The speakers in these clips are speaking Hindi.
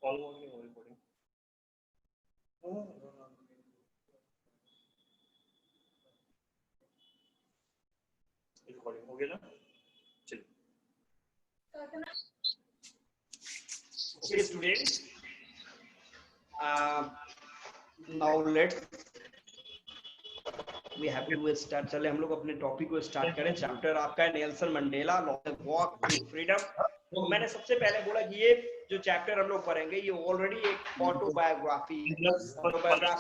कॉल नहीं हो रिकॉर्डिंग। रिकॉर्डिंग हो गया ना? चलिए। Okay, students. Now we have to start. चले हम लोग अपने टॉपिक को स्टार्ट करें। चैप्टर आपका है Nelson Mandela walk to freedom. तो मैंने सबसे पहले बोला कि ये जो चैप्टर हम लोग पढ़ेंगे ये ऑलरेडी एक ऑटोबायोग्राफी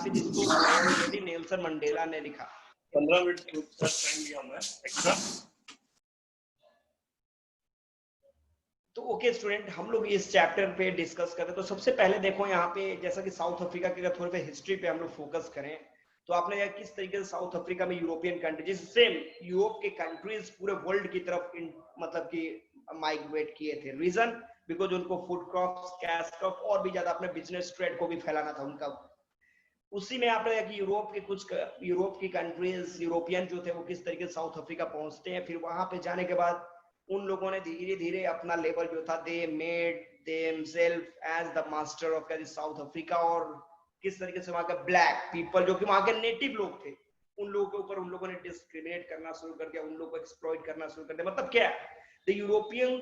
जिसको ऑलरेडी नेल्सन मंडेला ने लिखा। 15 मिनट टाइम लिया हमने एक्स्ट्रा। तो ओके स्टूडेंट, हम लोग इस चैप्टर पे डिस्कस करते हैं। तो सबसे पहले देखो यहाँ पे, जैसा कि साउथ अफ्रीका की थोड़ी सी हिस्ट्री पे हम लोग फोकस करें तो आपने देखा किस तरीके से साउथ अफ्रीका में यूरोपियन कंट्रीज, सेम यूरोप के कंट्रीज पूरे वर्ल्ड की तरफ मतलब कि माइग्रेट किए थे। रीजन बिकॉज उनको फूड क्रॉप्स, कैश क्रॉप और भी ज्यादा अपने बिजनेस ट्रेड को भी फैलाना था उनका। उसी में आपने देखा कि यूरोप की कंट्रीज, यूरोपियन जो थे वो किस तरीके से साउथ अफ्रीका पहुंचते हैं। फिर वहां पे जाने के बाद उन लोगों ने धीरे धीरे अपना लेवल जो था, they made themselves as the master of South Africa. और किस तरीके से वहां के ब्लैक पीपल जो कि वहां के नेटिव लोग थे, उन लोगों के ऊपर उन लोगों ने डिस्क्रिमिनेट करना शुरू कर दिया, उन लोगों को एक्सप्लॉइट करना शुरू कर दिया। मतलब क्या, the European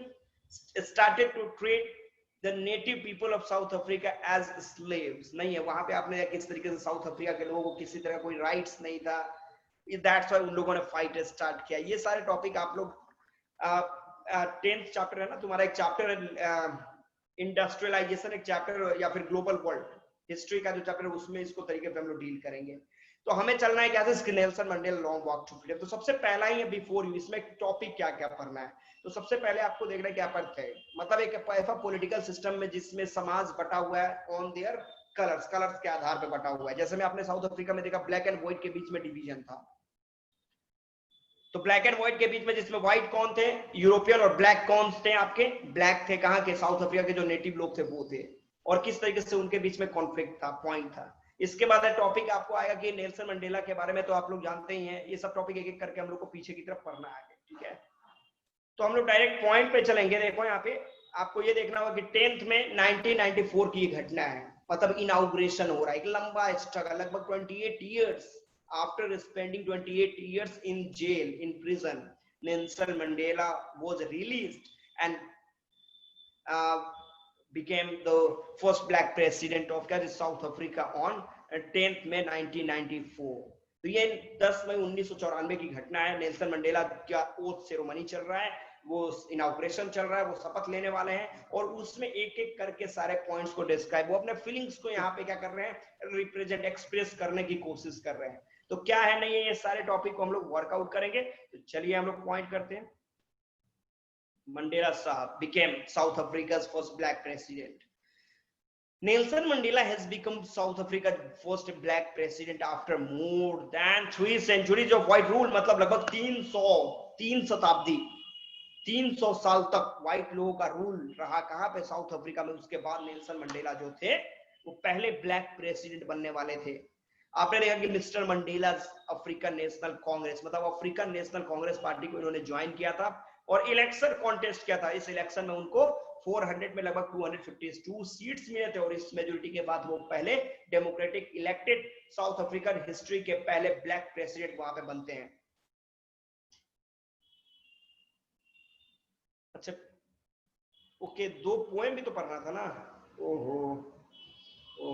started to treat the native people of South Africa as slaves। नहीं है वहां पे आपने किस तरीके से साउथ अफ्रीका के लोगों को किसी तरह कोई राइट्स नहीं था। दैट्स व्हाई उन लोगों ने फाइट स्टार्ट किया। ये सारे टॉपिक आप लोग 10th चैप्टर है ना तुम्हारा, एक चैप्टर है इंडस्ट्रियलाइजेशन, एक चैप्टर या फिर ग्लोबल वर्ल्ड हिस्ट्री का जो चैप्टर है उसमें इसको तरीके से हम लोग डील करेंगे। तो हमें चलना है कैसे, Nelson Mandela long walk to freedom. तो सबसे पहला ही है बिफोर यू, इसमें टॉपिक क्या क्या पढ़ना है। तो सबसे पहले आपको देखना है क्या पढ़ते हैं, मतलब एक ऐसा पॉलिटिकल सिस्टम में जिसमें समाज बटा हुआ है ऑन देयर कलर्स के आधार पे बटा हुआ है। जैसे में आपने साउथ अफ्रीका में देखा ब्लैक एंड व्हाइट के बीच में डिवीजन था। तो ब्लैक एंड व्हाइट के बीच में जिसमें व्हाइट कौन थे, यूरोपियन, और ब्लैक कौन थे आपके, ब्लैक थे कहाँ के, साउथ अफ्रीका के जो नेटिव लोग थे वो थे। और किस तरीके से उनके बीच में कॉन्फ्लिक्ट था, पॉइंट था। इसके बाद टॉपिक आपको आएगा कि नेल्सन मंडेला के बारे में तो आप लोग जानते ही हैं। ये सब टॉपिक एक एक करके हम लोग को पीछे की तरफ पढ़ना है, ठीक है। तो हम लोग डायरेक्ट पॉइंट पे चलेंगे। देखो यहाँ पे आपको ये देखना होगा कि 10th में 1994 की घटना है, मतलब इनॉग्रेशन हो रहा है। एक लंबा स्ट्रगल, लगभग 28 years after spending 28 years in jail, in prison, Nelson Mandela was released and became the first black president of South Africa on 10th May 1994। तो ये 10 मई 1994 की घटना है। नेल्सन मंडेला का ओथ सेरेमनी चल रहा है, वो इनॉग्रेशन चल रहा है, वो शपथ लेने वाले हैं और उसमें एक एक करके सारे पॉइंट्स को डिस्क्राइब, वो अपने फीलिंग्स को यहाँ पे क्या कर रहे हैं, रिप्रेजेंट, एक्सप्रेस करने की कोशिश कर रहे हैं। तो क्या है नहीं है, ये सारे टॉपिक को हम लोग वर्कआउट करेंगे। तो चलिए हम लोग पॉइंट करते हैं। Mandela Sahab became South Africa's first black president. Nelson Mandela has become South Africa's first black president after more than 3 centuries of white rule। मतलब लगभग 3 शताब्दी, 300 साल तक व्हाइट लोगों का रूल रहा कहाँ पे, साउथ अफ्रीका में। उसके बाद नेल्सन मंडेला जो थे वो पहले ब्लैक प्रेसिडेंट बनने वाले थे। आपने देखा कि mister Mandela African national Congress, मतलब अफ्रीकन नेशनल कांग्रेस पार्टी को इन्होंने ज्वाइन किया था और इलेक्शन कॉन्टेस्ट किया था। इस इलेक्शन में उनको 400 में लगभग 252 सीट्स मिले थे और इस मेजोरिटी के बाद वो पहले democratic elected south African history के पहले ब्लैक प्रेसिडेंट वहां पे बनते हैं। अच्छा ओके, 2 पोएम भी तो पढ़ना था ना। ओहो,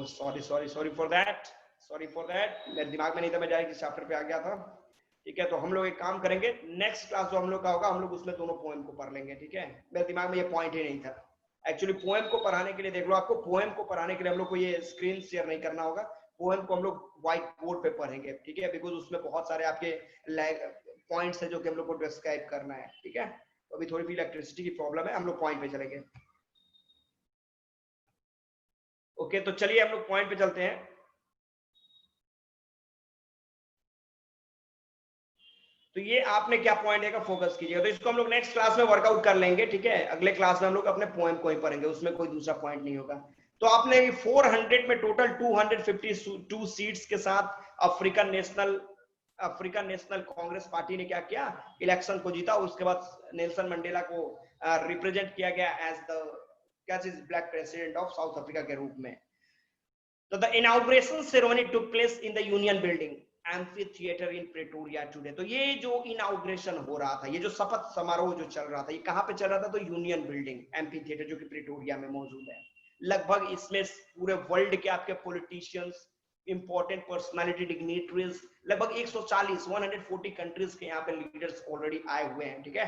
सॉरी फॉर दैट, मेरे दिमाग में नहीं था, मैं डायरेक्ट इस चैप्टर पे आ गया था। ठीक है, तो हम लोग एक काम करेंगे, नेक्स्ट क्लास जो हम लोग का होगा हम लोग उसमें दोनों पोएम को पढ़ लेंगे, ठीक है। मेरे दिमाग में ये पॉइंट ही नहीं था। एक्चुअली पोएम को पढ़ाने के लिए देख लो, आपको पोएम को पढ़ाने के लिए हम लोग को ये स्क्रीन शेयर नहीं करना होगा। पोएम को हम लोग व्हाइट बोर्ड पे पढ़ेंगे, ठीक है, बिकॉज उसमें बहुत सारे आपके पॉइंट्स है जो कि हम लोग को डिस्क्राइब करना है, ठीक है। तो अभी थोड़ी सी इलेक्ट्रिसिटी की प्रॉब्लम है, हम लोग पॉइंट पे चलेंगे। ओके, तो चलिए हम लोग पॉइंट पे चलते हैं। तो ये आपने क्या पॉइंट है का फोकस कीजिएगा। तो इसको हम लोग नेक्स्ट क्लास में वर्कआउट कर लेंगे, ठीक है। अगले क्लास में हम लोग अपने पोएम को ही पढ़ेंगे, उसमें कोई दूसरा पॉइंट नहीं होगा। तो आपने 400 में टोटल 252 सीट्स के साथ अफ्रीकन नेशनल कांग्रेस पार्टी ने क्या किया, इलेक्शन को जीता। उसके बाद नेल्सन मंडेला को रिप्रेजेंट किया गया एज द क्या चीज, black president of South Africa के रूप में। तो the inauguration ceremony took place in the union building amphi theatre in Pretoria today. तो ये जो इनॉग्रेशन हो रहा था, ये जो शपथ समारोह जो चल रहा था, ये कहाँ पे चल रहा था, तो यूनियन बिल्डिंग एम्फी थिएटर जो कि प्रेटोरिया में मौजूद है। लगभग इसमें पूरे वर्ल्ड के आपके पॉलिटिशियंस, इंपॉर्टेंट पर्सनालिटी, डिग्निटरीज, लगभग 140 कंट्रीज के यहाँ पे लीडर्स ऑलरेडी आए हुए हैं, ठीक है,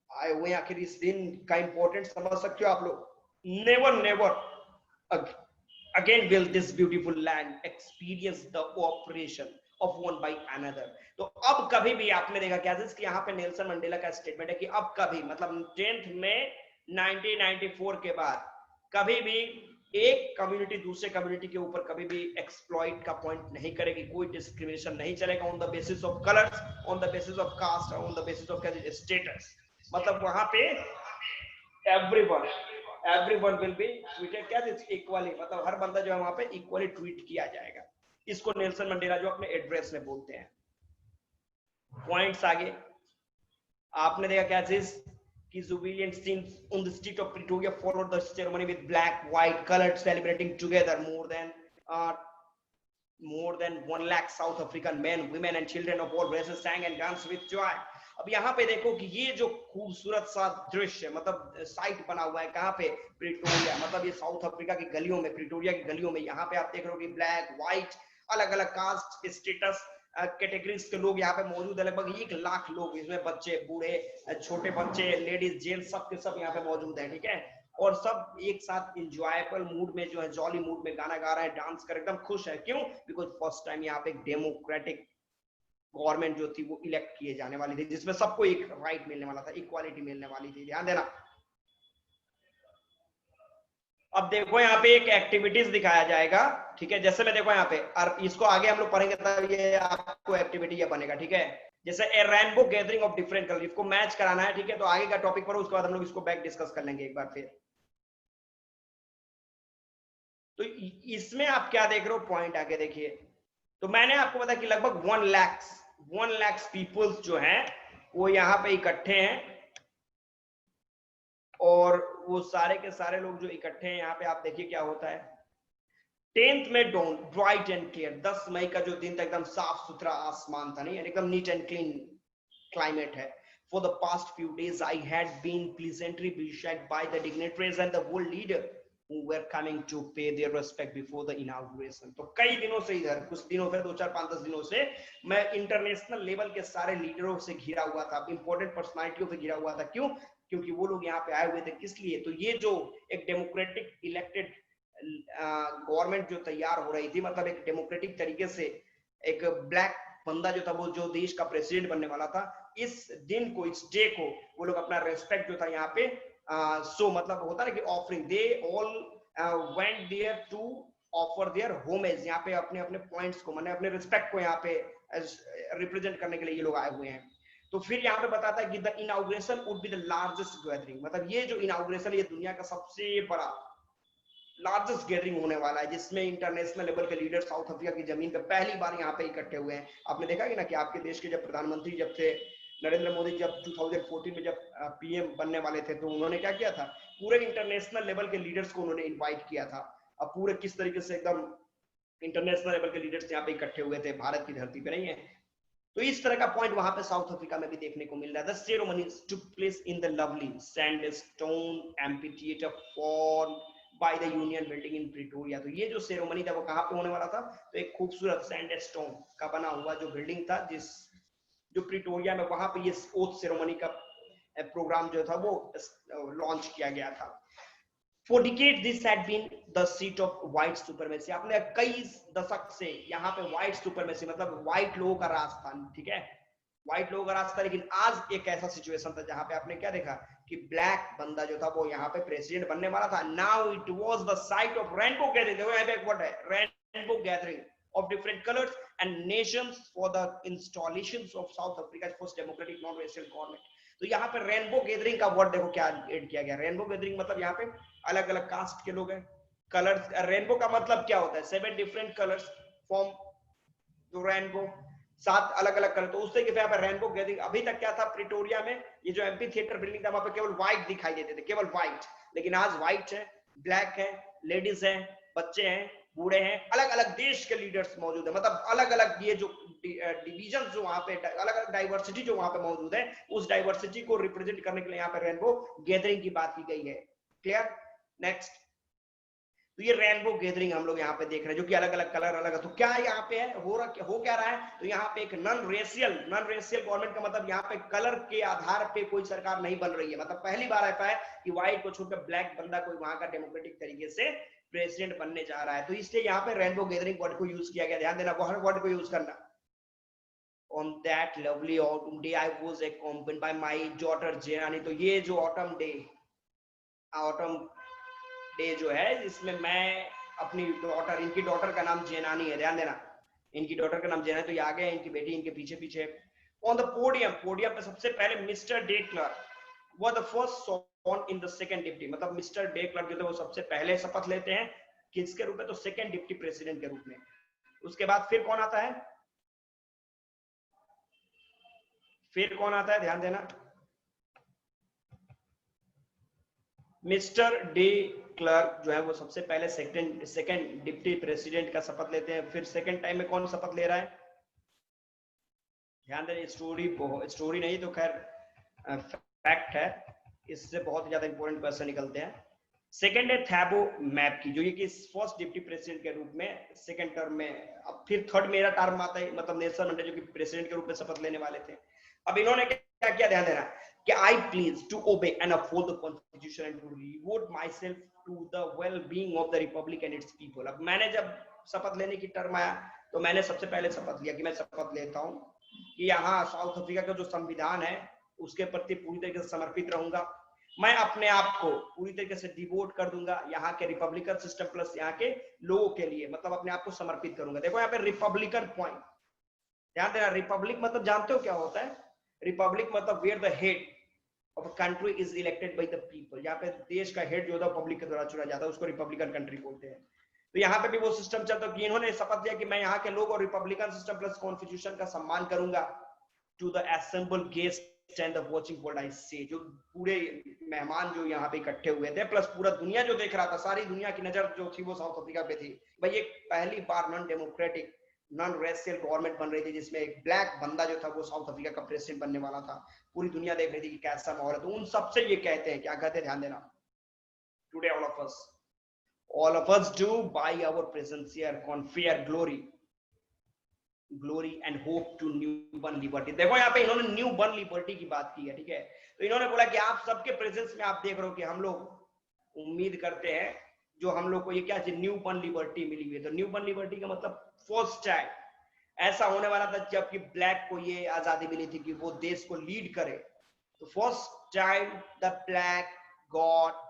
आए हुए हैं। आखिर इस दिन का इंपॉर्टेंट समझ सकते हो आप लोग। Never never again will this beautiful land experience the cooperation of one by another। तो अब कभी भी आपने देखा क्या कि यहाँ पे नेल्सन मंडेला का स्टेटमेंट है कि अब कभी, मतलब 10 मई 1994 के बाद कभी भी एक कम्युनिटी दूसरे कम्युनिटी के ऊपर कभी भी एक्सप्लॉइट का पॉइंट नहीं करेगी, कोई डिस्क्रिमिनेशन नहीं चलेगा on the basis of colours, on the basis of caste, on the basis of status. मतलब वहां पे एवरीवन विल बी ट्रीटेड क्या इक्वली, मतलब हर बंदा जो है वहां पे इक्वली ट्रीट किया जाएगा। इसको नेल्सन मंडेला जो अपने एड्रेस में बोलते हैं। पॉइंट्स आगे आपने देखा क्या चीज कि civilian scenes on the street of Pretoria followed the ceremony with black, white, colored, celebrating together. More than 1 lakh South African men, women and children of all races sang and danced with joy। अब यहाँ पे देखो कि ये जो खूबसूरत सा दृश्य, मतलब साइट बना हुआ है कहाँ पे, प्रिटोरिया, मतलब ये साउथ अफ्रीका की गलियों में, प्रिटोरिया की गलियों में। यहाँ पे आप देख रहे हो कि ब्लैक, व्हाइट, अलग अलग कास्ट, स्टेटस कैटेगरीज के लोग यहाँ पे मौजूद है। लगभग 1 लाख लोग, इसमें बच्चे, बूढ़े, छोटे बच्चे, लेडीज, जेंट्स, सब के सब यहाँ पे मौजूद है, ठीक है। और सब एक साथ इंजॉयबल मूड में जो है, जॉली मूड में गाना गा रहे हैं, डांस कर एकदम खुश है। क्यों? बिकॉज फर्स्ट टाइम यहाँ पे एक डेमोक्रेटिक गवर्नमेंट जो थी वो इलेक्ट किए जाने वाली थी, जिसमें सबको एक राइट मिलने वाला था, इक्वालिटी मिलने वाली थी। ध्यान देना। अब देखो यहाँ पे एक एक्टिविटीज दिखाया जाएगा, ठीक है। जैसे मैं देखो यहाँ पे, और इसको आगे हम लोग पढ़ेंगे तब ये आपको एक्टिविटी ये बनेगा, ठीक है। जैसे a rainbow gathering of different colour, इसको मैच कराना है, ठीक है। तो आगे का टॉपिक पढ़ो, उसके बाद हम लोग इसको बैक डिस्कस कर लेंगे एक बार फिर। तो इसमें आप क्या देख रहे हो, पॉइंट आगे देखिए। तो मैंने आपको बताया कि लगभग 1 लाख पीपल्स जो हैं वो यहाँ पे इकट्ठे हैं, और वो सारे के सारे लोग जो इकट्ठे हैं यहाँ पे, आप देखिए क्या होता है। 10th में डॉन ब्राइट एंड क्लियर, 10 मई का जो दिन था एकदम साफ सुथरा आसमान था, नहीं एकदम नीट एंड क्लीन क्लाइमेट है। For the past few days I had been pleasantly beset by the dignitaries and the world leader who were coming to pay their respect before the inauguration। तो कई दिनों से, इधर कुछ दिनों से, 2 4 5 10 दिनों से मैं इंटरनेशनल लेवल के सारे लीडरों से घिरा हुआ था, इंपॉर्टेंट पर्सनालिटियों से घिरा हुआ था। क्यों? क्योंकि वो लोग यहाँ पे आए हुए थे। किस लिए? तो ये जो एक डेमोक्रेटिक इलेक्टेड गवर्नमेंट जो तैयार हो रही थी, मतलब एक डेमोक्रेटिक तरीके से एक ब्लैक बंदा जो था वो जो देश का प्रेसिडेंट बनने वाला था, इस दिन को, इस डे को वो लोग अपना रेस्पेक्ट जो था यहाँ पे सो मतलब होता है कि offering, they all went there to offer their homage, यहाँ पे अपने अपने पॉइंट्स को, माने अपने रिस्पेक्ट को यहाँ पे रिप्रेजेंट करने के लिए ये लोग आए हुए हैं। तो फिर यहाँ पे बताता है कि the inauguration would be the largest gathering, मतलब ये जो इनॉग्रेशन, ये दुनिया का सबसे बड़ा लार्जेस्ट गैदरिंग होने वाला है, जिसमें इंटरनेशनल लेवल के लीडर साउथ अफ्रीका की जमीन पे पहली बार यहाँ पे इकट्ठे हुए हैं। आपने देखा कि ना कि आपके देश के जब प्रधानमंत्री जब थे नरेंद्र मोदी, जब 2014 में जब पीएम बनने वाले थे, तो उन्होंने क्या किया था, पूरे इंटरनेशनल लेवल के लीडर्स को उन्होंने इन्वाइट किया था। अब पूरे किस तरीके से एकदम इंटरनेशनल लेवल के लीडर्स यहाँ पे इकट्ठे हुए थे, भारत की धरती पे, नहीं है। तो इस तरह का पॉइंट वहां पे साउथ अफ्रीका में भी देखने को मिल रहा है। The ceremony took place in the lovely sandstone amphitheatre form by the union building in Pretoria. तो ये जो सेरेमनी था वो कहाँ पे होने वाला था, तो एक खूबसूरत सैंडस्टोन का बना हुआ जो बिल्डिंग था, जिस जो प्रिटोरिया में, वहां पे ये ओथ सेरेमनी का प्रोग्राम जो था वो लॉन्च किया गया था। For decades this had been the seat of white supremacy। आपने कई दशक से यहाँ पे white supremacy मतलब white लोगों का राज था, ठीक है, व्हाइट लोगों का राज था। लेकिन आज एक ऐसा सिचुएशन था जहां पे आपने क्या देखा कि ब्लैक बंदा जो था वो यहाँ पे प्रेसिडेंट बनने वाला था। Now it was the site of rainbow gathering. देखो यहाँ पे एक वर्ड है, rainbow gathering of different colors and nations for the installations of South Africa's first democratic non-racial government। तो यहाँ पे रेनबो गैदरिंग का वर्ड देखो क्या ऐड किया गया। रेनबो गैदरिंग मतलब यहाँ पे अलग अलग कास्ट के लोग हैं, कलर्स। रेनबो का मतलब क्या होता है, 7 different colours form the rainbow, 7 अलग अलग कलर। तो उससे यहाँ पे रेनबो गैदरिंग। अभी तक क्या था प्रिटोरिया में, ये जो एम्फी थिएटर बिल्डिंग था वहां पे केवल व्हाइट दिखाई देते थे, केवल व्हाइट। लेकिन आज व्हाइट है, ब्लैक है, लेडीज हैं, बच्चे हैं, बूढ़े हैं, अलग अलग देश के लीडर्स मौजूद है, मतलब अलग अलग ये जो डिवीजन जो वहां पे अलग अलग डाइवर्सिटी जो वहां पे मौजूद है, उस डाइवर्सिटी को रिप्रेजेंट करने के लिए यहाँ पे रेनबो गैदरिंग की बात की गई है। क्लियर? नेक्स्ट, तो ये रेनबो गैदरिंग हम लोग यहाँ पे देख रहे हैं, जो कि अलग अलग कलर अलग है। तो क्या यहाँ पे है, हो क्या रहा है, तो यहाँ पे एक नॉन रेशियल गवर्नमेंट का मतलब यहाँ पे कलर के आधार पे कोई सरकार नहीं बन रही है। मतलब पहली बार ऐसा है कि व्हाइट को छोड़कर ब्लैक बंदा कोई वहां का डेमोक्रेटिक तरीके से प्रेसिडेंट बनने जा रहा है। तो इसलिए यहाँ पे रेनबो गैदरिंग वर्ड को यूज किया गया। ध्यान देना, वर्ड को यूज करना। On that lovely autumn day, I was accompanied by my daughter Jenani। तो ये जो ऑटम डे जो है, इसमें मैं अपनी डॉटर, इनकी डॉटर का नाम जेनानी है, ध्यान देना, इनकी डॉटर का नाम जेनानी। तो ये आगे है, इनकी बेटी इनके पीछे पीछे। ऑन द पोडियम पे सबसे पहले मिस्टर डे क्लर्क वो the first son in the second deputy. मतलब मिस्टर डे क्लर्क जो थे वो सबसे पहले शपथ लेते हैं, किसके रूप में, तो सेकंड डिप्टी प्रेसिडेंट के रूप में। उसके बाद फिर कौन आता है, ध्यान देना, मिस्टर डे क्लर्क जो है वो सबसे पहले सेकंड डिप्टी प्रेसिडेंट का शपथ लेते हैं। फिर सेकंड टाइम में कौन शपथ ले रहा है, ध्यान दें, स्टोरी नहीं तो खैर फैक्ट है, इससे बहुत ज्यादा इंपॉर्टेंट क्वेश्चन निकलते हैं। सेकंड है थैबो मैप की, जो ये कि फर्स्ट डिप्टी प्रेसिडेंट के रूप में सेकंड टर्म में। अब फिर थर्ड मेरा टर्म आता है, मतलब नेल्सन मंडेला जो कि प्रेसिडेंट के रूप में शपथ लेने वाले थे। अब इन्होंने क्या किया, ध्यान देना, कि I please to obey and uphold the constitution and to devote myself to the well-being of the republic and its people। अब मैंने जब शपथ लेने की टर्म आया तो मैंने सबसे पहले शपथ लिया कि मैं शपथ लेता हूं कि यहाँ साउथ अफ्रीका का जो संविधान है उसके प्रति पूरी तरीके से समर्पित रहूंगा। मैं अपने आप को पूरी तरीके से डिवोट कर दूंगा यहाँ के रिपब्लिकन सिस्टम प्लस यहाँ के लोगों के लिए, मतलब अपने आप को समर्पित करूंगा। देखो यहाँ पे रिपब्लिकन पॉइंट, ध्यान देना, रिपब्लिक मतलब जानते हो क्या होता है, रिपब्लिक मतलब where the head of a country is elected by the people. यहाँ पे देश का हेड जो होता है पब्लिक के द्वारा चुना जाता है, उसको रिपब्लिकन कंट्री बोलते हैं। तो यहाँ पे भी वो सिस्टम चलता है कि इन्होंने शपथ लिया कि मैं यहाँ के लोग और रिपब्लिकन सिस्टम प्लस कॉन्स्टिट्यूशन का सम्मान करूंगा। To the assemble guest and the watching world I say, जो पूरे मेहमान जो यहाँ पे इकट्ठे हुए थे प्लस पूरा दुनिया जो देख रहा था, सारी दुनिया की नजर जो थी वो साउथ अफ्रीका पे थी। भाई ये पहली बार non democratic non racial government बन रही थी जिसमें एक ब्लैक बंदा जो था वो साउथ अफ्रीका का प्रेसिडेंट बनने वाला था। पूरी दुनिया देख रही थी कि कैसा माहौल है। तो उन सबसे ये कहते हैं, क्या कहते हैं, ध्यान देना, today all of us do by our presence here confer glory and hope to newborn liberty। देखो यहाँ पे इन्होंने न्यूबॉर्न लिबर्टी की बात की है, ठीक है। तो इन्होंने बोला कि आप सबके प्रेजेंस में आप देख रहे हो कि हम लोग उम्मीद करते हैं जो हम लोग को ये क्या चीज न्यूबॉर्न लिबर्टी मिली हुई है। तो न्यूबॉर्न लिबर्टी का मतलब फर्स्ट चाइल्ड, ऐसा होने वाला था जबकि ब्लैक को ये आजादी मिली थी कि वो देश को लीड करे। तो first child the black got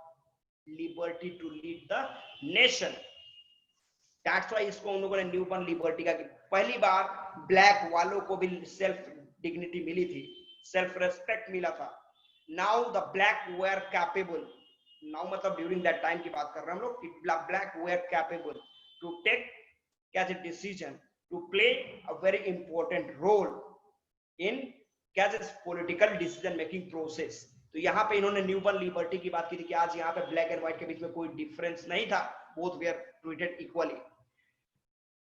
liberty to lead the nation. That's why इसको उन लोगों ने न्यूबॉर्न लिबर्टी का, पहली बार ब्लैक वालों को भी सेल्फ डिग्निटी मिली थी, सेल्फ रेस्पेक्ट मिला था। Now the black were capable, now मतलब ड्यूरिंग दैट टाइम की बात कर रहे हैं हम लोग कि black were capable to take catch a decision to play a very important role in political decision making process। तो यहाँ पे इन्होंने न्यूबॉर्न लिबर्टी की बात की थी कि आज यहाँ पे ब्लैक एंड व्हाइट के बीच में कोई डिफरेंस नहीं था, both were treated equally।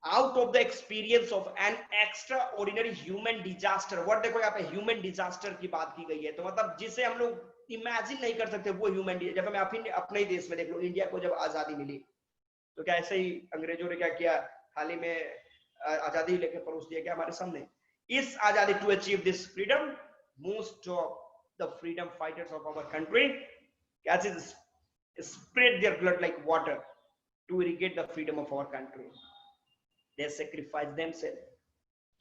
out of the experience of an extraordinary human disaster, word देखो यहाँ पे ह्यूमन डिजास्टर की बात की गई है। तो मतलब जिसे हम लोग इमेजिन नहीं कर सकते वो ह्यूमन, जब मैं अपने ही देश में देख लो, इंडिया को जब आजादी मिली तो क्या ऐसे ही अंग्रेजों ने क्या किया, थाली में आजादी लेके परोस दिया क्या हमारे सामने। इस आजादी to achieve this freedom most of the freedom fighters of our country spread their blood like water to irrigate the freedom of our country, they sacrifice themselves।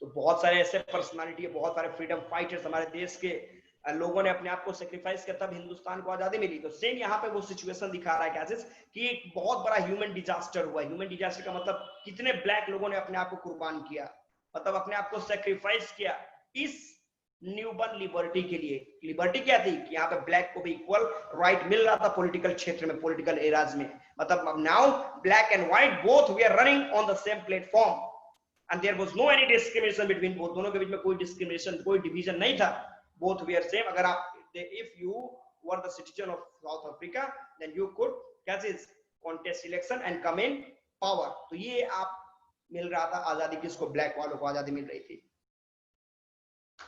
तो बहुत सारे ऐसे पर्सनालिटी है, बहुत सारे फ्रीडम फाइटर्स हमारे देश के लोगों ने अपने आप को सेक्रीफाइस किया, तब हिंदुस्तान को आजादी मिली। तो सेम यहाँ पे वो सिचुएशन दिखा रहा है कैसे कि एक बहुत बड़ा ह्यूमन डिजास्टर हुआ। ह्यूमन डिजास्टर का मतलब कितने ब्लैक लोगों ने अपने आप को कुर्बान किया, मतलब अपने आप को सेक्रीफाइस किया इस न्यूबॉर्न लिबर्टी के लिए। लिबर्टी क्या थी कि यहाँ पे ब्लैक को भी इक्वल राइट मिल रहा था पॉलिटिकल क्षेत्र में, पॉलिटिकल एराज में। मतलब now black and white both we are running on the same platform and there was no any discrimination between both. दोनों के बीच में कोई डिस्क्रिमिनेशन, कोई डिवीजन नहीं था, both were same। अगर आप if you were the citizen of South Africa, then you could क्या चीज contest election and come in power. तो ये आप मिल रहा था आजादी, किसको? ब्लैक वालों को आजादी मिल रही थी.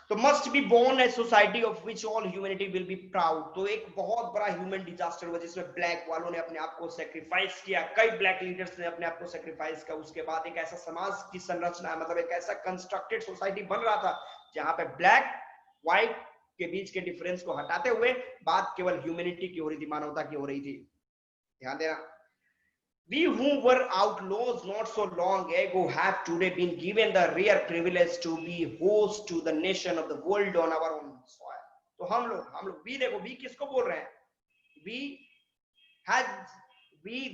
तो must be born a society of which all humanity will be proud. तो एक बहुत बड़ा ह्यूमन डिजास्टर हुआ जिसमें ब्लैक वालों ने अपने आप को सेक्रीफाइस किया, कई ब्लैक लीडर्स ने अपने आप को सेक्रीफाइस किया. उसके बाद एक ऐसा समाज की संरचना, मतलब एक ऐसा कंस्ट्रक्टेड सोसाइटी बन रहा था जहां पे ब्लैक व्हाइट के बीच के डिफरेंस को हटाते हुए बात केवल ह्यूमैनिटी की हो रही थी, मानवता की हो रही थी. ध्यान देना. We who were outlaws not so long ago have today been given the rare privilege to be host to the nation of the world on our own soil. तो हम लोग we देखो, we किसको बोल रहे हैं?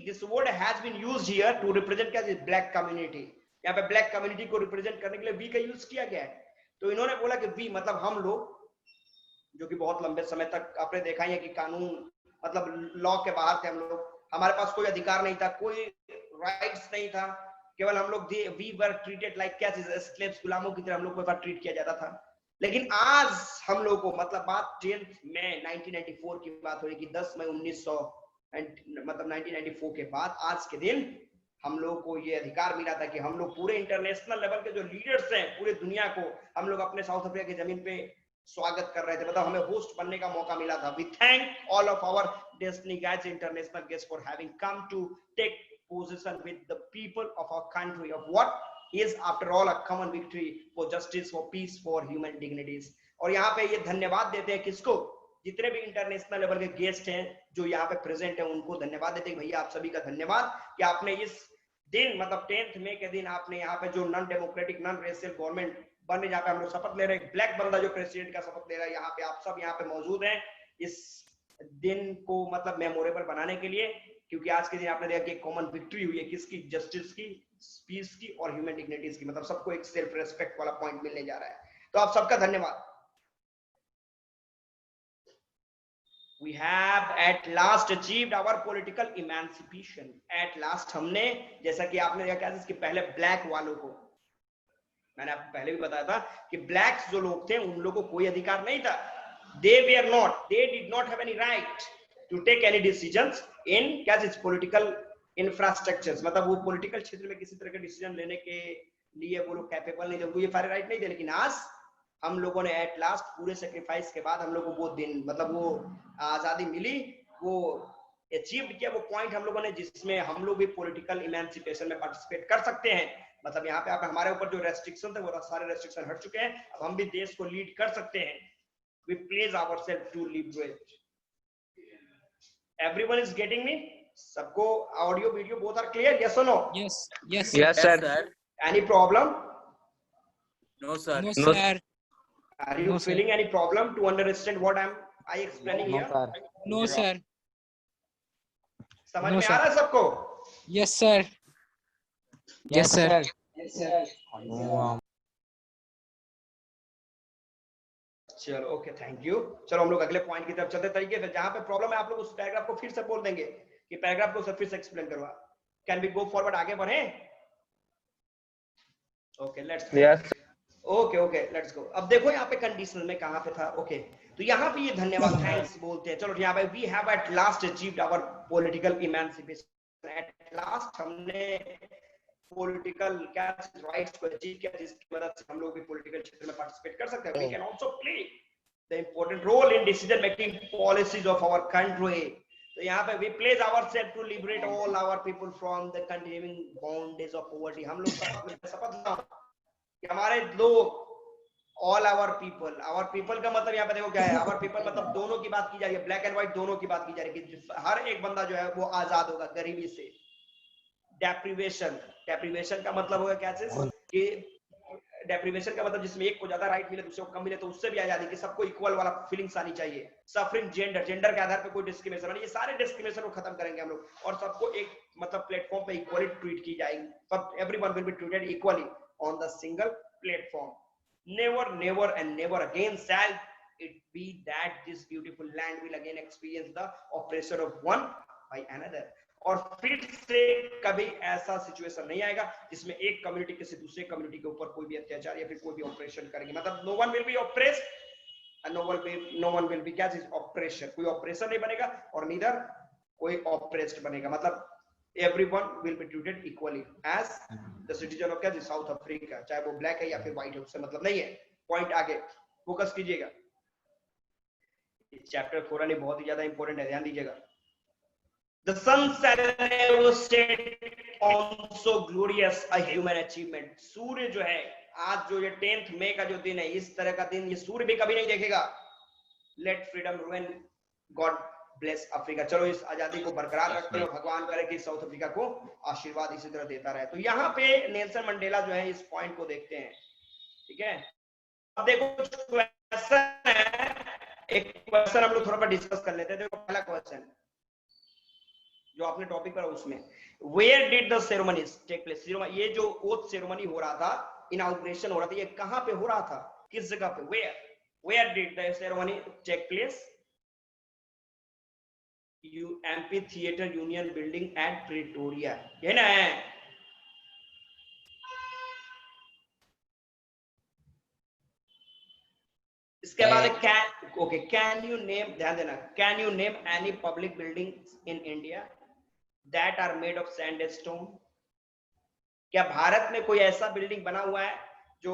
This word has been used here to represent क्या? Black community. यहाँ पे black community को represent करने के लिए we का यूज किया गया है. तो इन्होंने बोला कि we मतलब हम लोग, जो कि बहुत लंबे समय तक आपने देखा है कि कानून मतलब लॉ के बाहर थे हम लोग, हमारे पास कोई अधिकार नहीं था, कोई राइट्स नहीं था, केवल हम लोग वी वर ट्रीटेड लाइक क्या चीज, स्लेव्स, गुलामों की तरह हम लोग को ट्रीट किया जाता था. लेकिन आज हम लोग को, मतलब बात 10 मई 1994 की बात हो रही कि 10 मई 1900 मतलब 1994 के बाद आज के दिन हम लोग को ये अधिकार मिला था कि हम लोग पूरे इंटरनेशनल लेवल के जो लीडर्स हैं पूरे दुनिया को हम लोग अपने साउथ अफ्रीका की जमीन पे स्वागत कर रहे थे. मतलब हमें होस्ट बनने का मौका मिला था. We thank all of our Destiny Guides international guests for having come to take position with the people of our country of what is after all a common victory for justice, for peace, for human dignities. और यहाँ पे ये धन्यवाद देते हैं किसको? जितने भी इंटरनेशनल लेवल के गेस्ट हैं जो यहाँ पे प्रेजेंट है उनको धन्यवाद देते हैं. भैया आप सभी का धन्यवाद कि आपने इस दिन मतलब 10 मई के दिन आपने यहाँ पे जो non democratic non racial government बन रही, जहाँ पे हम लोग शपथ ले रहे हैं, ब्लैक बंदा जो प्रेसिडेंट का शपथ ले रहा है, यहाँ पे आप सब यहाँ पे मौजूद हैं इस दिन को मतलब मेमोरेबल बनाने के लिए, क्योंकि आज के दिन आपने देखा कि कॉमन विक्ट्री हुई है किसकी? जस्टिस की, पीस की और ह्यूमन डिग्निटीज की. मतलब सबको एक सेल्फ रेस्पेक्ट वाला पॉइंट मिलने जा रहा है. तो आप सबका धन्यवाद. We have at last achieved our political emancipation. At last हमने, जैसा कि आपने देखा कि पहले ब्लैक वालों को, मैंने आपको पहले भी बताया था कि ब्लैक्स जो लोग थे उन लोगों को कोई अधिकार नहीं था. They did not have any right to take any decisions in क्या चीज? Political infrastructures. मतलब वो पॉलिटिकल क्षेत्र में किसी तरह के डिसीजन लेने के लिए वो लोग कैपेबल नहीं थे, उनको ये सारे राइट नहीं थे. लेकिन आज हम लोगों ने एट लास्ट पूरे सेक्रीफाइस के बाद हम लोगों को वो दिन मतलब वो आजादी मिली, वो अचीव किया वो पॉइंट हम लोगों ने, जिसमें हम लोग भी पॉलिटिकल इमेंसिपेशन में पार्टिसिपेट कर सकते हैं. मतलब यहाँ पे आप हमारे ऊपर जो रेस्ट्रिक्शन थे वो सारे रेस्ट्रिक्शन हट चुके हैं. अब हम भी देश को लीड कर सकते हैं. We pledge ourselves to liberate. Everyone is getting me? सबको audio video both are clear? Yes or no? Yes sir. Any problem? No sir. Are you feeling any problem to understand what I explaining here? No sir. समझ में आ रहा है सबको? Yes sir. चलो ओके, थैंक यू. चलो हम लोग अगले पॉइंट की तरफ चलते तरीके से. जहां पे प्रॉब्लम है आप लोग उस पैराग्राफ को फिर से बोल देंगे कि पैराग्राफ को फिर से एक्सप्लेन करवा. कैन वी गो फॉरवर्ड, आगे बढ़े? Okay let's okay let's go. अब देखो यहाँ पे कंडीशनल में कहां पे था. ओके तो यहाँ पे ये धन्यवाद थैंक्स बोलते हैं. चलो यहाँ पे we have at last achieved our political emancipation. At last हमने पॉलिटिकल क्या राइट्स को अचीव किया जिसकी मदद से हम लोग भी पॉलिटिकल क्षेत्र में पार्टिसिपेट कर सकते हैं. We can also play the important role in decision making policies of our country. तो यहाँ पे we pledge ourselves to liberate all our people from the continuing bondage of poverty. हम लोग शपथ कि हमारे लोग ऑल आवर पीपल का मतलब यहाँ पे देखो क्या है. आवर पीपल मतलब दोनों की बात की जा रही है, ब्लैक एंड व्हाइट दोनों की बात की जा रही है कि हर एक बंदा जो है वो आजाद होगा गरीबी से. डेप्रिवेशन का मतलब होगा क्या चीज कि डेप्रिवेशन का मतलब जिसमें एक को ज्यादा राइट मिले दूसरे को कम मिले, तो उससे भी आजादी कि सबको इक्वल वाला फीलिंग्स आनी चाहिए. सफरिंग जेंडर के आधार पे कोई डिस्क्रिमिनेशन नहीं, ये सारे डिस्क्रिमिनेशन को खत्म करेंगे हम लोग और सबको एक मतलब प्लेटफॉर्म पे इक्वली ट्रीट की जाएगी. सब everyone will be treated equally on the single platform. never and never again shall it be that this beautiful land will again experience the oppression of one by another. और फिर से कभी ऐसा सिचुएशन नहीं आएगा जिसमें एक कम्युनिटी किसी दूसरे कम्युनिटी के ऊपर कोई भी अत्याचार या फिर कोई भी ऑपरेशन करेगी. मतलब no one will be oppressed no one will be क्या चीज, ऑपरेशन, कोई ऑपरेशन नहीं बनेगा और नीदर कोई ऑपरेस्ड बनेगा, मतलब everyone will be treated equally as the citizen of क्या चीज, साउथ अफ्रीका, चाहे वो ब्लैक है या फिर व्हाइट है, उससे मतलब नहीं है। पॉइंट आगे फोकस कीजिएगा, चैप्टर 4 नहीं बहुत ही ज्यादा इंपॉर्टेंट है, ध्यान दीजिएगा। The sun shall never set on so glorious a human achievement। सूर्य जो है आज जो ये 10th मई का जो दिन है, इस तरह का दिन ये सूर्य भी कभी नहीं देखेगा। Let freedom ruin, God bless Africa. चलो इस आजादी को बरकरार रखते हैं और भगवान करे कि साउथ अफ्रीका को आशीर्वाद इसी तरह देता रहे। तो यहाँ पे नेल्सन मंडेला जो है इस पॉइंट को देखते हैं, ठीक है। अब देखो कुछ क्वेश्चन है, एक क्वेश्चन हम लोग थोड़ा सा डिस्कस कर लेते हैं। देखो पहला क्वेश्चन जो आपने टॉपिक पर उसमें, where did the ceremonies take place, ये जो ओथ सेरेमनी हो रहा था, इनॉग्रेशन हो रहा था, ये कहां पे हो रहा था, किस जगह पे, where did the ceremony take place, amphitheatre Union Building at Pretoria, ये ना है। इसके बाद कैन यू नेम, ध्यान देना, can you name any public buildings in India that are made of sandstone। क्या भारत में कोई ऐसा बिल्डिंग बना हुआ है जो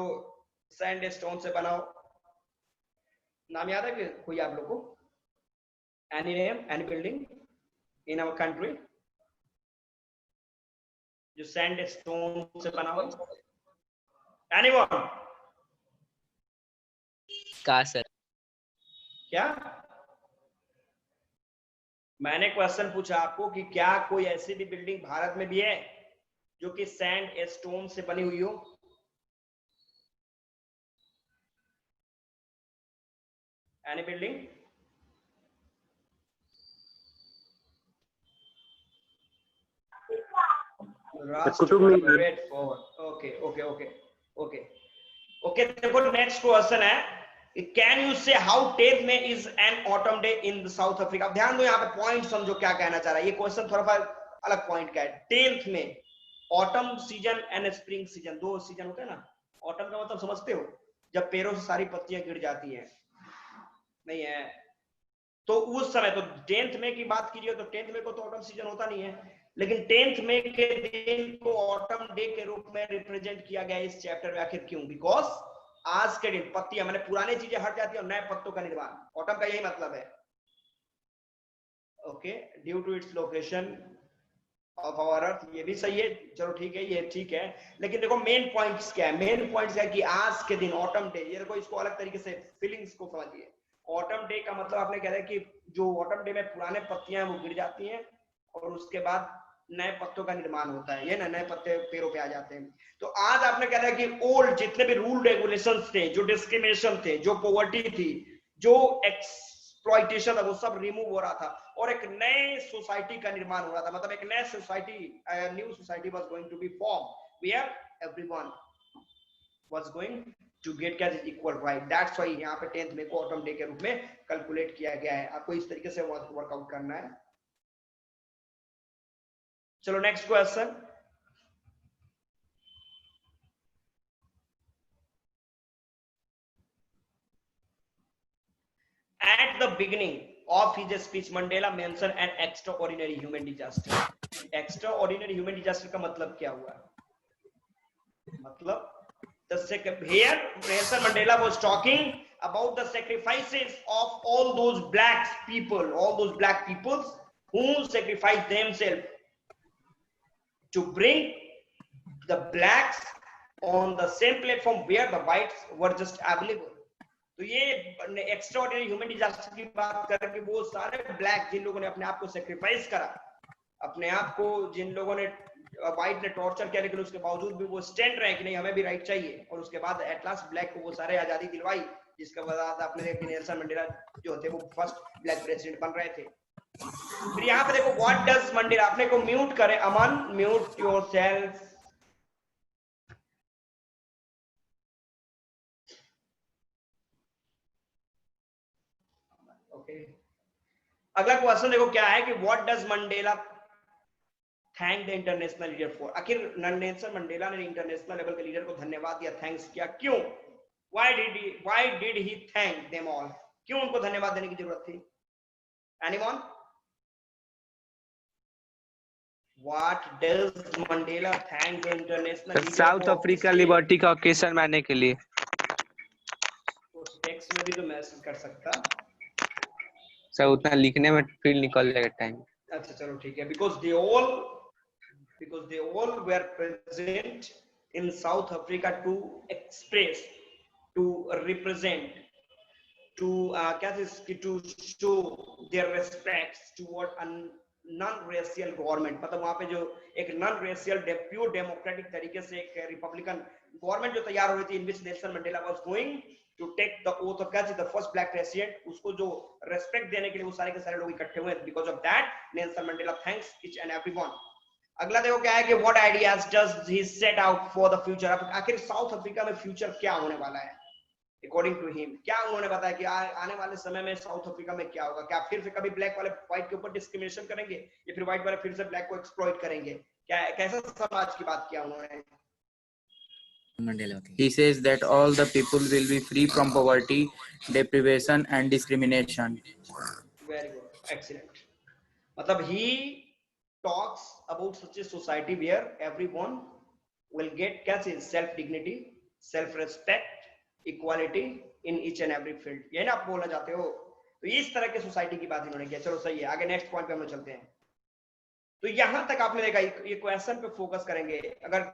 सैंडस्टोन से बना हो? नाम याद है कोई आप लोग को? Any name, any building in our country जो सैंडस्टोन से बना हो? एनीवन? का सर? क्या मैंने क्वेश्चन पूछा आपको कि क्या कोई ऐसी भी बिल्डिंग भारत में भी है जो कि सैंड स्टोन से बनी हुई हो? Any building? ओके देखो नेक्स्ट क्वेश्चन है, कैन यू से how 10th May is an autumn day in south Africa. ध्यान दो यहाँ पे पॉइंट समझो क्या कहना चाह रहा है ये क्वेश्चन, थोड़ा सा अलग पॉइंट का है। 10th May, autumn season and spring season, दो सीजन होते हैं ना। ऑटम का मतलब समझते हो, जब पेड़ों से सारी पत्तियां गिर जाती हैं, नहीं है तो उस समय, तो 10th May की बात कीजिए तो 10th May को तो ऑटम सीजन होता नहीं है, लेकिन 10th May के दिन को ऑटम डे के रूप में रिप्रेजेंट किया गया इस चैप्टर में। आखिर क्यों? बिकॉज आज के दिन पत्तियां, मैंने पुरानी चीजें हट जाती है और नए पत्तों का निर्माण, ऑटम का यही मतलब है। Okay, due to its location of our earth, ये भी सही है, चलो ठीक है, ये ठीक है। लेकिन देखो मेन पॉइंट्स क्या है, मेन पॉइंट्स क्या है कि आज के दिन ऑटम डे, ये देखो इसको अलग तरीके से फीलिंग्स को समझिए। ऑटम डे का मतलब आपने कह रहा है कि जो ऑटम डे में पुराने पत्तियां वो गिर जाती हैं और उसके बाद नए पत्तों का निर्माण होता है, ये ना, नए पत्ते पेड़ों पे आ जाते हैं। तो आज आपने कह रहा है कि ओल्ड जितने भी रूल रेगुलेशंस थे, जो डिस्क्रिमिनेशन थे, जो पॉवर्टी थी, जो एक्सप्लॉइटेशन था, वो सब रिमूव हो रहा था और एक नए सोसाइटी का निर्माण हो रहा था। मतलब एक नया society, new society was going to be form where everyone was going to get equal right. That's why यहाँ पे 10th May को ऑटम डे के रूप में कैलकुलेट किया गया है। आपको इस तरीके से वर्कआउट करना है। चलो next question, at the beginning of his speech Mandela mentioned an extraordinary human disaster। extraordinary human disaster का मतलब क्या हुआ? मतलब here Nelson Mandela was talking about the sacrifices of all those black people who sacrificed themselves to bring the blacks on the same platform where the whites were just available। तो ये एक्स्ट्राऑर्डिनरी ह्यूमन डिजास्टर की बात कर कि वो सारे ब्लैक जिन लोगों ने अपने आप को सेक्रीफाइस करा, अपने आप को जिन लोगों ने व्हाइट ने टॉर्चर किया, लेकिन उसके बावजूद भी वो स्टैंड रहे कि नहीं हमें भी राइट चाहिए, और उसके बाद एट लास्ट ब्लैक को वो सारे आजादी दिलवाई, जिसके बाद आपने देखा नेल्सन मंडेला जो थे वो फर्स्ट ब्लैक प्रेसिडेंट बन रहे थे। फिर यहाँ पे देखो व्हाट डज मंडेला, अपने को म्यूट करें, अमन म्यूट योरसेल्फ। अगला क्वेश्चन देखो क्या है कि what does Mandela thank the international leader for. आखिर नेल्सन मंडेला ने इंटरनेशनल लेवल के लीडर को धन्यवाद दिया, थैंक्स किया, क्यों? Why did he thank them all? क्यों उनको धन्यवाद देने की जरूरत थी? Anyone? What does Mandela thank the international media south for? Africa liberty का ओकेजन मानने के लिए। उस टेक्स्ट में भी तो मैसेज कर सकता। सर उतना लिखने में फील निकल जाएगा टाइम। अच्छा चलो ठीक है, because they all were present in South Africa to express, to represent, to to show their respects toward a non-racial government। मतलब वहां पे जो एक non-racial प्योर डेमोक्रेटिक तरीके से एक रिपब्लिकन गवर्नमेंट जो तैयार हो रही थी, in which Nelson Mandela was going to take the oath of the first black president, उसको जो रेस्पेक्ट देने के लिए वो सारे के सारे लोग इकट्ठे हुए। Because of that Nelson Mandela thanks each and everyone. अगला देखो क्या है कि what ideas does he set out for the future. आखिर साउथ अफ्रीका में फ्यूचर क्या होने वाला है अकॉर्डिंग टू हिम? क्या उन्होंने बताया कि आने वाले समय में साउथ अफ्रीका में क्या होगा? क्या फिर से कभी ब्लैक वाले व्हाइट के ऊपर डिस्क्रिमिनेशन करेंगे, या फिर व्हाइट वाले फिर से ब्लैक को एक्सप्लॉइट करेंगे? क्या कैसा समाज की बात किया उन्होंने? He says that all the people will be free from poverty, deprivation, and discrimination. Very good, excellent. मतलब he talks about such a society where everyone will get कैसे self dignity, self respect, equality in each and every field। ये ना आप बोलना चाहते हो? तो इस तरह के सोसाइटी की बात इन्होंने किया। चलो सही है, आगे नेक्स्ट पॉइंट पे हम लोग चलते हैं। तो यहां तक आपने देखा, ये क्वेश्चन पे फोकस करेंगे। अगर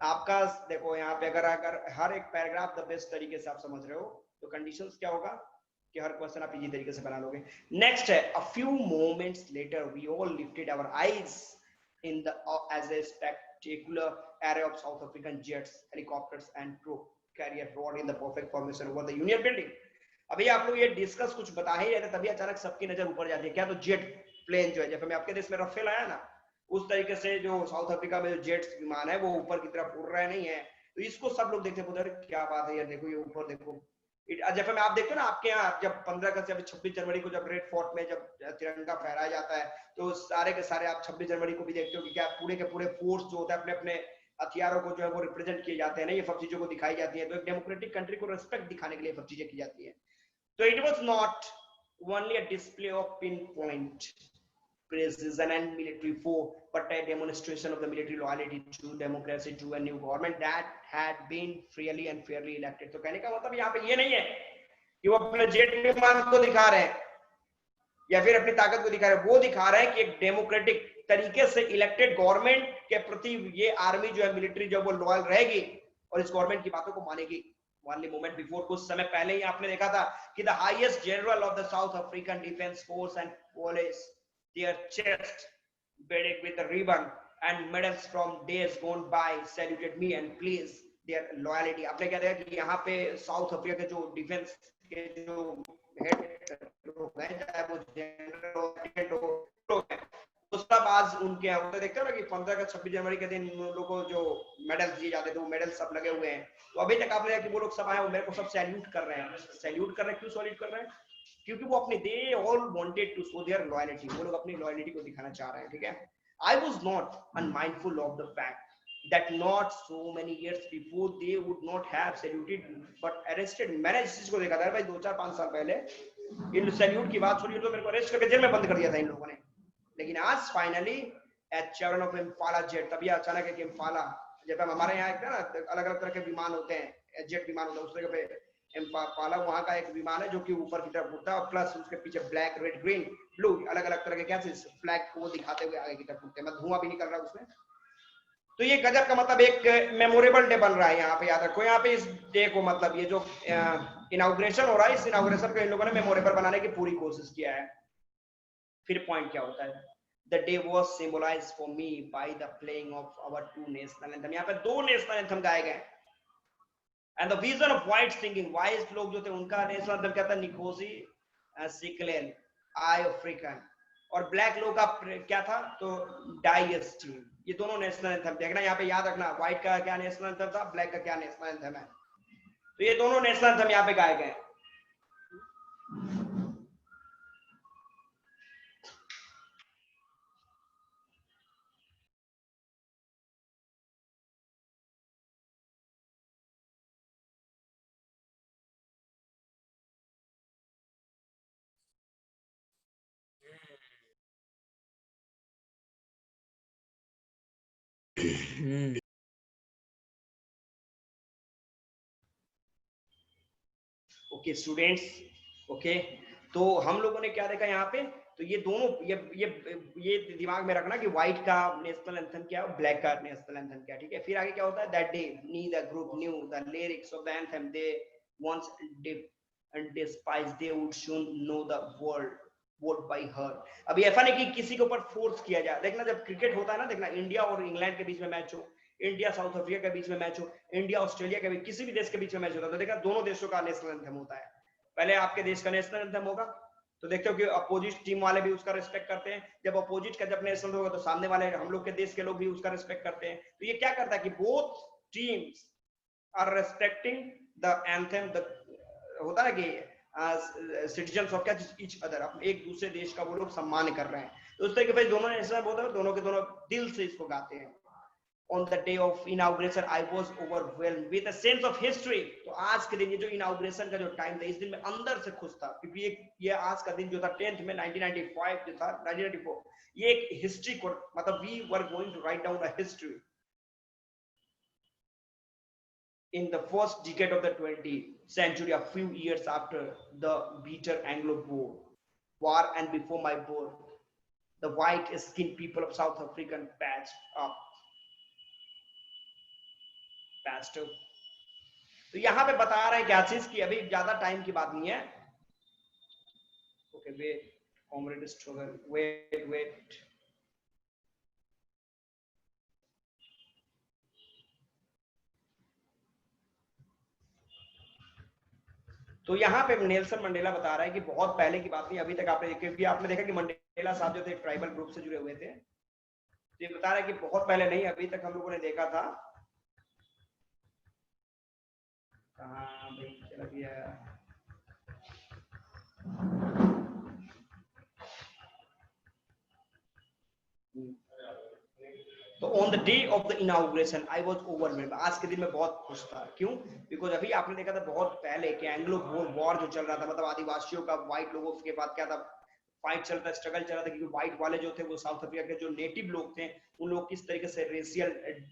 आपका देखो यहाँ पे अगर हर एक पैराग्राफ द बेस्ट तरीके से आप समझ रहे हो तो कंडीशंस क्या होगा कि हर क्वेश्चन आप इजी तरीके से बना लोगे। नेक्स्ट है, a few moments later we all lifted our eyes in the as a spectacular array of South African jets, helicopters and troop carrier rode in the perfect formation over the Union building। अभी आप लोग ये डिस्कस कुछ बता ही रहे थे, तभी अचानक सबकी नजर ऊपर जाती है। क्या? तो जेट प्लेन जो है, जैसे मैं आपके देश में रफेल आया ना, उस तरीके से जो साउथ अफ्रीका में जो जेट्स विमान है वो ऊपर की तरफ उड़ रहे नहीं है। तो इसको सब लोग देखते हैं, क्या बात है यार, देखो ये ऊपर देखो। जैसे मैं आप देखते हो ना, आपके यहाँ जब 15 अगस्त या 26 जनवरी को जब रेड फोर्ट में जब तिरंगा फहराया जाता है, तो सारे के सारे आप 26 जनवरी को भी देखते हो कि क्या पूरे के पूरे फोर्स जो होता है अपने अपने हथियारों को जो है वो रिप्रेजेंट किए जाते हैं ना, ये सब चीजों को दिखाई जाती है। तो एक डेमोक्रेटिक कंट्री को रेस्पेक्ट दिखाने के लिए सब चीजें की जाती है। तो it was not only a display of pin point precision and military force, but a demonstration of the military loyalty to democracy, to a new government that had been freely and fairly elected। तो कहने का मतलब यहाँ पे ये नहीं है कि वो अपने जेट विमान को दिखा रहे हैं या फिर अपनी ताकत को दिखा रहे हैं, वो दिखा रहे हैं कि एक डेमोक्रेटिक तरीके से इलेक्टेड गवर्नमेंट के प्रति ये आर्मी जो है, मिलिट्री जो है वो लॉयल रहेगी और इस गवर्नमेंट की बातों को मानेगी। Only moment before, कुछ समय पहले ही आपने देखा था कि the highest general of the South African Defence Force and Police, their chest beaded with a ribbon and medals from days gone by, saluted me and pleased their loyalty। आपने क्या देखा कि यहाँ पे साउथ अफ्रीका के जो डिफेंस के जो हेड लोग हैं, चाहे वो जनरल हो, तो सब आज उनके यहाँ होते देखते हो ना कि 15 का 26 जनवरी के दिन उन लोगों को जो मेडल्स दिए जाते थे, वो मेडल सब लगे हुए हैं। तो अभी तक आपने देखा कि वो लोग सब आए, वो मेरे को सब सैल्यूट कर रहे हैं। सैल्यूट कर रहे हैं, क्यों सैल्यूट कर रहे हैं? क्योंकि वो अपने they all wanted to show their loyalty, वो लोग अपनी लॉयल्टी को दिखाना चाह रहे हैं। ठीक है, I was not unmindful of the fact that not so many years before they would not have saluted but arrested। मैंने इस चीज को देखा था भाई 2-4-5 साल पहले, इन सैल्यूट की बात सुनी तो मेरे को अरेस्ट करके जेल में बंद कर दिया था इन लोगों ने। लेकिन आज फाइनली एट चरण ऑफ इम्फाला जेट, तभी अचानक है कि इम्फाला, जब हमारे यहाँ एक ना अलग अलग तरह के विमान होते हैं, जेट विमान होता है, उस तरह पे इम्फाला वहां का एक विमान है जो कि ऊपर की तरफ उड़ता है और प्लस उसके पीछे ब्लैक, रेड, ग्रीन, ब्लू अलग अलग तरह के क्या फ्लैग को दिखाते हुए आगे की तरफ उड़ते हैं। धुआं भी निकल रहा है उसमें। तो ये गजब का मतलब एक मेमोरेबल डे बन रहा है यहाँ पे, याद रखो। यहाँ पे इस डे को मतलब ये जो इनॉग्रेशन हो रहा है, इस इनॉग्रेशन को इन लोगों ने मेमोरेबल बनाने की पूरी कोशिश किया है। फिर पॉइंट क्या होता है? The day was symbolized for me by the playing of our two national anthem। यहाँ पे 2 नेशनल एंथम गाए गए। And the vision of white singing, white लोग जो थे उनका नेशनल एंथम क्या था? निकोसी सिक्लेन, आई अफ्रीकन। और ब्लैक लोग का क्या था? तो डाइस्टीन। ये दोनों नेशनल एंथम देखना, यहाँ पे याद रखना, व्हाइट का क्या नेशनल एंथम था, ब्लैक का क्या नेशनल एंथम है। तो ये दोनों नेशनल एंथम यहाँ पे गाए गए। ओके स्टूडेंट्स, ओके तो हम लोगों ने क्या देखा यहाँ पे, तो ये दोनों ये दिमाग में रखना कि व्हाइट का नेशनल एंथम क्या है, ब्लैक का नेशनल एंथम क्या है, ठीक है। फिर आगे क्या होता है, that day neither group knew the lyrics of the anthem they once and despise they would soon know the word by heart। अभी ऐसा नहीं कि किसी के ऊपर फोर्स किया जाए। देखना जब क्रिकेट होता है ना, देखना इंडिया और इंग्लैंड के बीच में मैच हो, इंडिया साउथ अफ्रीका के बीच में मैच हो, इंडिया ऑस्ट्रेलिया के बीच, किसी भी देश के बीच में मैच होता है, तो देखना दोनों देशों का नेशनल एंथम होता है। पहले आपके देश का नेशनल एंथम होगा, तो देखते हो कि अपोजिट टीम वाले भी उसका रिस्पेक्ट करते हैं। जब अपोजिट का जब नेशनल होगा तो सामने वाले हम लोग के देश के लोग भी उसका रिस्पेक्ट करते हैं। तो ये क्या करता है कि both teams are respecting the anthem, the होता है कि सिटीजन्स ऑफ क्या ईच अदर, एक दूसरे देश का वो लोग सम्मान कर रहे हैं। तो उस तरीके से दोनों नेशनल होता है, दोनों के दोनों दिल से इसको गाते हैं। On the day of inauguration, I was overwhelmed with a sense of history। तो आज के दिन, ये जो इनॉग्रेशन का जो टाइम था, इस दिन में अंदर से खुश था, क्योंकि ये आज का दिन जो था 10th में 1995 जो था 1994, ये एक हिस्ट्री को, मतलब we were going to write down a history in the first decade of the 20th century, a few years after the bitter Anglo-Boer war and before my birth, the white-skinned people of South Africa patched up। तो यहाँ पे बता रहे हैं क्या चीज की, अभी ज्यादा टाइम की बात नहीं है। Okay wait, comrade struggle, wait तो यहाँ पे नेल्सन मंडेला बता रहा है कि बहुत पहले की बात नहीं, अभी तक आपने, क्योंकि आपने देखा कि मंडेला साहब जो थे ट्राइबल ग्रुप से जुड़े हुए थे, तो ये बता रहा है कि बहुत पहले नहीं, अभी तक हम लोगों ने देखा था। कहाँ भाई चला गया, तो on the day of the inauguration I was overwhelmed, आज के दिन में बहुत खुश था। क्यों? बिकॉज अभी आपने देखा था बहुत पहले कि एंग्लो बोर वॉर जो चल रहा था, मतलब आदिवासियों का व्हाइट लोगों के बाद क्या था, फाइट चल रहा था, स्ट्रगल चल रहा था, क्योंकि व्हाइट वाले जो थे वो साउथ अफ्रीका के जो नेटिव लोग थे, उन लोग किस तरीके से रेशियल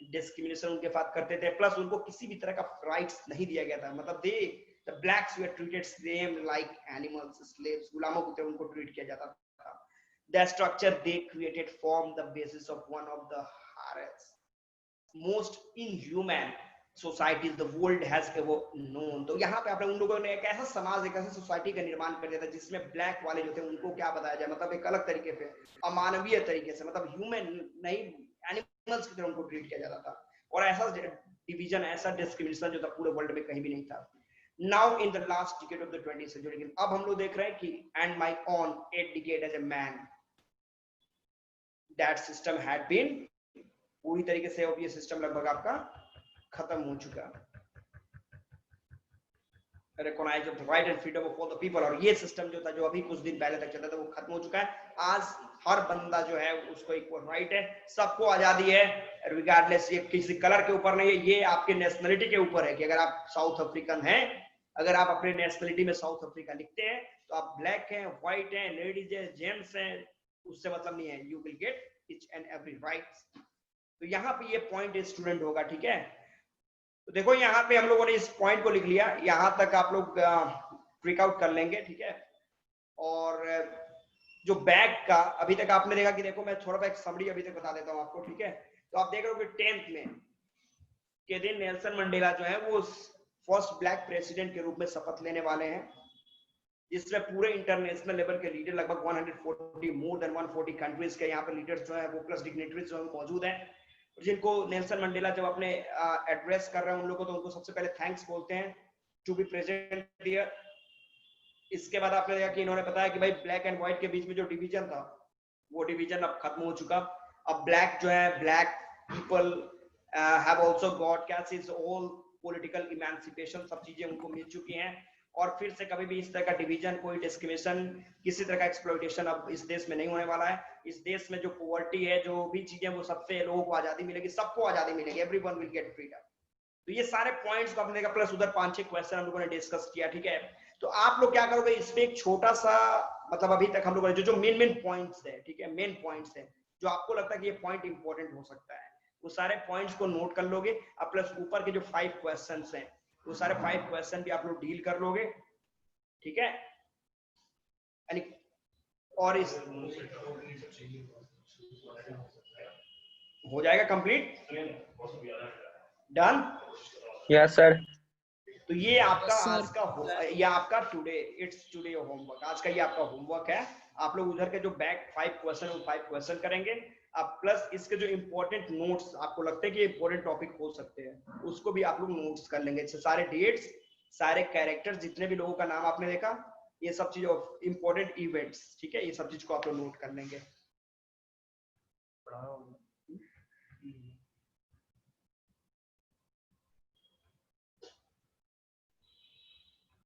डिस्क्रिमिनेशन उनके साथ करते थे, प्लस उनको किसी भी तरह का राइट्स नहीं दिया गया था। मतलब the blacks were treated same like animals, slaves, गुलामों की तरह उनको ट्रीट किया जाता था। The structure they created formed the basis of one of the hardest, most inhuman societies the world has ever known। तो यहाँ पे आपने उन लोगों ने एक ऐसा समाज, एक ऐसा सोसाइटी का निर्माण कर दिया था जिसमें ब्लैक वाले जो थे उनको क्या बताया जाए, मतलब एक अलग तरीके से, अमानवीय तरीके से, मतलब ह्यूमन नहीं, एनिमल्स की तरह उनको ट्रीट किया जाता था। और ऐसा डिवीजन, ऐसा डिस्क्रिमिनेशन जो था पूरे वर्ल्ड में कहीं भी नहीं था। Now in the last decade of the 20th century, अब हम लोग देख रहे हैं कि and my own 8 decade as a man, that system had been, पूरी तरीके से अब ये सिस्टम लगभग आपका खत्म हो चुका। Recognize the right and freedom of all the people, और ये सिस्टम जो था, जो अभी कुछ दिन पहले तक चलता था, वो खत्म हो चुका है। आज हर बंदा जो है उसको इक्वल राइट है, सबको आजादी है, रिगार्डलेस, ये किसी कलर के ऊपर नहीं है, ये आपके नेशनलिटी के ऊपर है कि अगर आप साउथ अफ्रीकन हैं, अगर आप अपने नेशनलिटी में साउथ अफ्रीका लिखते हैं, तो आप ब्लैक हैं, व्हाइट हैं, लेडीज हैं, जेंट्स हैं, उससे मतलब नहीं है, you will get each and every rights. तो यहाँ पे ये पॉइंट स्टूडेंट होगा, ठीक है। तो देखो यहाँ पे हम लोगों ने इस पॉइंट को लिख लिया, यहाँ तक आप लोग ट्रिक आउट कर लेंगे, ठीक है। और जो बैक का अभी तक आपने देखा कि देखो, मैं थोड़ा सा एक समरी अभी तक बता देता हूँ आपको, ठीक है। तो आप देख रहे हो कि 10th में के दिन नेल्सन मंडेला जो है वो फर्स्ट ब्लैक प्रेसिडेंट के रूप में शपथ लेने वाले हैं, जिसमें पूरे इंटरनेशनल लेवल के लीडर, लगभग 140, मोर देन 140 कंट्रीज के यहाँ पे लीडर्स जो है वो, प्लस डिग्नेटरीज जो है मौजूद हैं, जिनको नेल्सन मंडेला जब अपने एड्रेस कर रहे हैं उन लोगों को, तो उनको सबसे पहले थैंक्स बोलते हैं टू बी प्रेजेंट हियर। इसके बाद आपने देखा कि इन्होंने बताया कि भाई ब्लैक एंड व्हाइट के बीच में जो डिवीजन था, वो डिवीजन अब खत्म हो चुका। अब ब्लैक जो है, black people have also got cases all political emancipation, सब चीजें उनको मिल चुकी हैं। और फिर से कभी भी इस तरह का डिवीजन, कोई डिस्क्रिमिनेशन, किसी तरह का एक्सप्लॉइटेशन अब इस देश में नहीं होने वाला है। इस देश में जो पॉवर्टी है, जो भी चीजें, वो सबसे लोगों को आजादी मिलेगी, सबको आजादी मिलेगी, एवरीवन विल गेट फ्रीडम। तो ये सारे पॉइंट्स को आपने देखा, प्लस उधर 5-6 क्वेश्चन हम लोगों ने डिस्कस किया, ठीक है। तो आप लोग क्या करोगे, इस पे एक छोटा सा, मतलब अभी तक हम लोगों ने जो मेन पॉइंट्स है, ठीक है, मेन पॉइंट्स है जो आपको लगता है कि ये पॉइंट इंपॉर्टेंट हो सकता है, वो सारे पॉइंट्स को नोट कर लोगे, अब प्लस ऊपर के जो 5 क्वेश्चंस हैं वो सारे 5 क्वेश्चन भी आप लोग डील कर लोगे, ठीक है। यानी और इस हो जाएगा कंप्लीट, डन। Yes sir. तो ये आपका Yes, sir. आज का ये आपका टुडे, इट्स टुडे होमवर्क, आज का ये आपका होमवर्क है। आप लोग उधर के जो बैक 5 क्वेश्चन वो 5 क्वेश्चन करेंगे, आप प्लस इसके जो इंपॉर्टेंट नोट्स आपको लगता है कि इंपॉर्टेंट टॉपिक हो सकते हैं उसको भी आप लोग नोट्स कर लेंगे। सारे डेट्स, सारे कैरेक्टर्स, जितने भी लोगों का नाम आपने देखा, ये सब चीज इंपॉर्टेंट इवेंट्स, ठीक है, ये सब चीज को आप लोग नोट कर लेंगे।